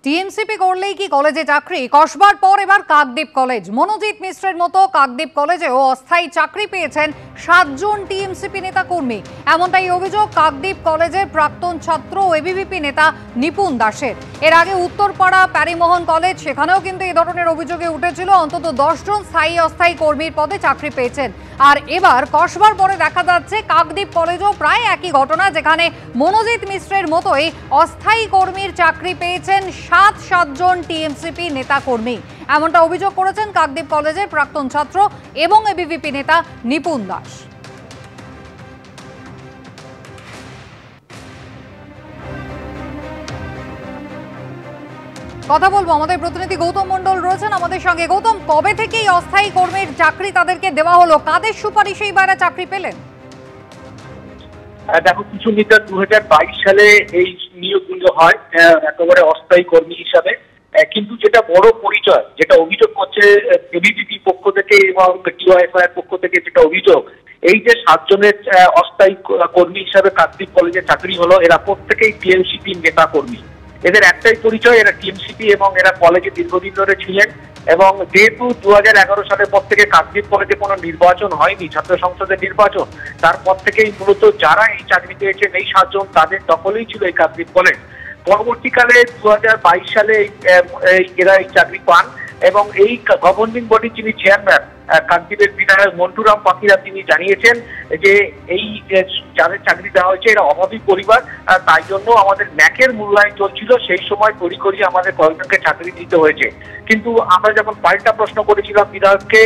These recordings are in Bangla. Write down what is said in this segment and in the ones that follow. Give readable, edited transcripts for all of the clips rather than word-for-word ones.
টিএমসিপি করলেই কি কলেজে চাকরি? কসবার পর এবার কাকদ্বীপ কলেজ। মনোজিৎ মিশ্রের মতো কাকদ্বীপ কলেজেও অস্থায়ী চাকরি পেয়েছেন 7 জন টিএমসিপি নেতা কর্মী। এমনটাই অভিযোগ কাকদ্বীপ কলেজের প্রাক্তন ছাত্র ও এবিভিপি নেতা নিপুণ দাসের। এর আগে উত্তরপাড়া প্যারিমোহন কলেজ, সেখানেও কিন্তু এই ধরনের অভিযোগে উঠেছিল। অন্তত 10 জন স্থায়ী অস্থায়ী কর্মীর পদে চাকরি পেয়েছেন। আর এবার কসবার পরে দেখা যাচ্ছে কাকদ্বীপ কলেজও প্রায় একই ঘটনা, যেখানে মনোজিৎ মিশ্রের মতোই অস্থায়ী কর্মীর চাকরি পেয়েছেন 7 জন টিএমসিপি নেতা কর্মী। এমনটা অভিযোগ করেছেন কাকদ্বীপ কলেজের প্রাক্তন ছাত্র এবং এবিভিপি নেতা নিপুণ দাস। কথা বলবো, আমাদের প্রতিনিধি গৌতম মণ্ডল রয়েছেন আমাদের সঙ্গে। গৌতম, কবে থেকে এই অস্থায়ী কর্মীর চাকরি তাদেরকে দেওয়া হলো? কাদের সুপারিশেই বা চাকরি পেলেন? দেখো, কিছু নেতা 2022 সালে এই নিয়োগগুলো হয় একেবারে অস্থায়ী কর্মী হিসাবে। কিন্তু যেটা বড় পরিচয়, যেটা অভিযোগ করছে এবিভিপি পক্ষ থেকে এবং টিওয়াইএফআই এর পক্ষ থেকে, যেটা অভিযোগ এই যে 7 জনের অস্থায়ী কর্মী হিসাবে কাকদ্বীপ কলেজে চাকরি হলো, এরা প্রত্যেকেই টিএমসিপি নেতা কর্মী। এদের একটাই পরিচয়, এরা টিএমসিপি এবং এরা কলেজে দীর্ঘদিন ধরে ছিলেন। এবং যেহেতু 2011 সালের পর থেকে কাকদ্বীপ কলেজে কোনো নির্বাচন হয়নি, ছাত্র সংসদের নির্বাচন, তারপর থেকেই মূলত যারা এই চাকরি পেয়েছেন এই 7 জন, তাদের দখলেই ছিল এই কাকদ্বীপ কলেজ। পরবর্তীকালে 2022 সালে এরা এই চাকরি পান এবং এই গভর্নিং বডির যিনি চেয়ারম্যান কাকদ্বীপের বিধায়ক মন্টুরাম পাখিরা, তিনি জানিয়েছেন যে এই যাদের চাকরি দেওয়া হয়েছে এরা অভাবী পরিবার, তাই জন্য আমাদের ন্যাকের মূল্যায়ন চলছিল, সেই সময় তড়িঘড়ি আমাদের কয়েকজনকে চাকরি দিতে হয়েছে। কিন্তু আমরা যখন পাল্টা প্রশ্ন করেছিলাম বিধায়ককে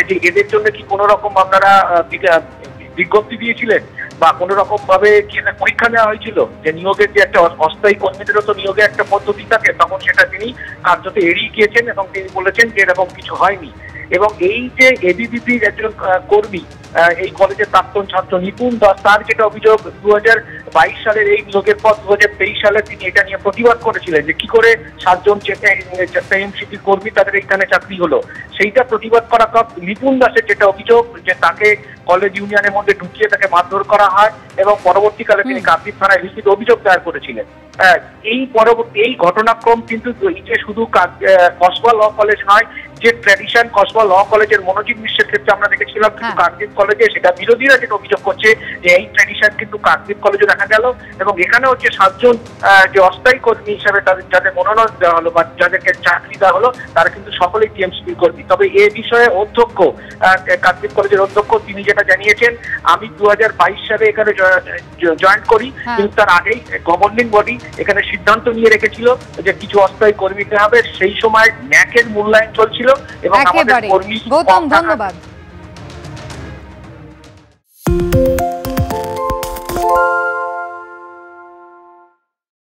যে এদের জন্য কি কোনো রকম আপনারা বিজ্ঞপ্তি দিয়েছিলেন বা কোনো রকম ভাবে পরীক্ষা নেওয়া হয়েছিল যে নিয়োগের যে একটা অস্থায়ী কর্মীদেরও তো নিয়োগের একটা পদ্ধতি থাকে, তখন সেটা তিনি কার্যত এড়িয়ে গিয়েছেন এবং তিনি বলেছেন যে এরকম কিছু হয়নি। এবং এই যে এবিভিপির একজন কর্মী, এই কলেজের প্রাক্তন ছাত্র নিপুণ দাস, তার যেটা অভিযোগ 2022 সালের এই নিয়োগের পর 2023 সালে তিনি এটা নিয়ে প্রতিবাদ করেছিলেন যে কি করে 7 জন টিএমসিপি কর্মী তাদের এখানে চাকরি হলো। সেইটা প্রতিবাদ করা নিপুণ দাসের যেটা অভিযোগ যে তাকে কলেজ ইউনিয়নের মধ্যে ঢুকিয়ে তাকে মারধর করা হয় এবং পরবর্তীকালে তিনি কাকদ্বীপ থানায় লিখিত অভিযোগ দায়ের করেছিলেন। এই ঘটনাক্রম কিন্তু এই যে শুধু কসবা ল কলেজ নয়, যে ট্র্যাডিশন কসবা ল কলেজের মনোজিৎ মিশ্রের ক্ষেত্রে আমরা দেখেছিলাম, কিন্তু কাকদ্বীপ কলেজে সেটা বিরোধীরা যেটা অভিযোগ করছে যে এই ট্র্যাডিশন কিন্তু কাকদ্বীপ কলেজে দেখা গেল। এবং এখানে হচ্ছে 7 জন যে অস্থায়ী কর্মী হিসাবে যাদের মনোনয়ন দেওয়া হলো বা যাদেরকে চাকরি দেওয়া হলো, তারা কিন্তু সকলেই টিএমসিপি কর্মী। তবে এ বিষয়ে অধ্যক্ষ, কাকদ্বীপ কলেজের অধ্যক্ষ, তিনি যেটা জানিয়েছেন, আমি 2022 সালে এখানে জয়েন করি, কিন্তু তার আগেই গভর্নিং বডি এখানে সিদ্ধান্ত নিয়ে রেখেছিল যে কিছু অস্থায়ী কর্মী হবে। সেই সময় ন্যাকের মূল্যায়ন চলছিল এবং আমাদের কর্মী। গৌতম, ধন্যবাদ।